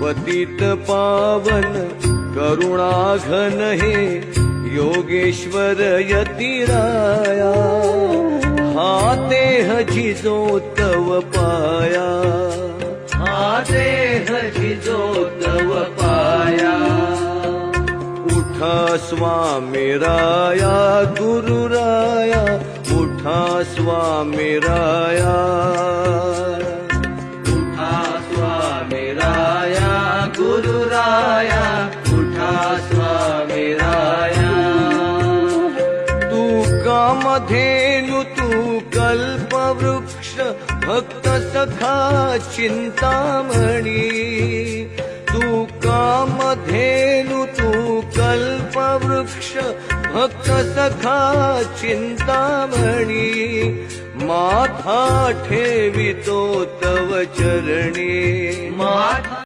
पतित पावन करुणाघन हे योगेश्वर यतिराया। हा देह झिजो तव पाया, हा देह झिजो तव पाया। उठा स्वामी राया गुरुराया, उठा स्वामी राया, उठा स्वामी राया गुरुराया, उठा स्वामी राया। तू कामधेनु तू कल्पवृक्ष भक्त सखा चिंतामणी। तू कामधेनु तू कल्पवृक्ष भक्त सखा चिंतामणी। माथा ठेवितो तव चरणी, माथा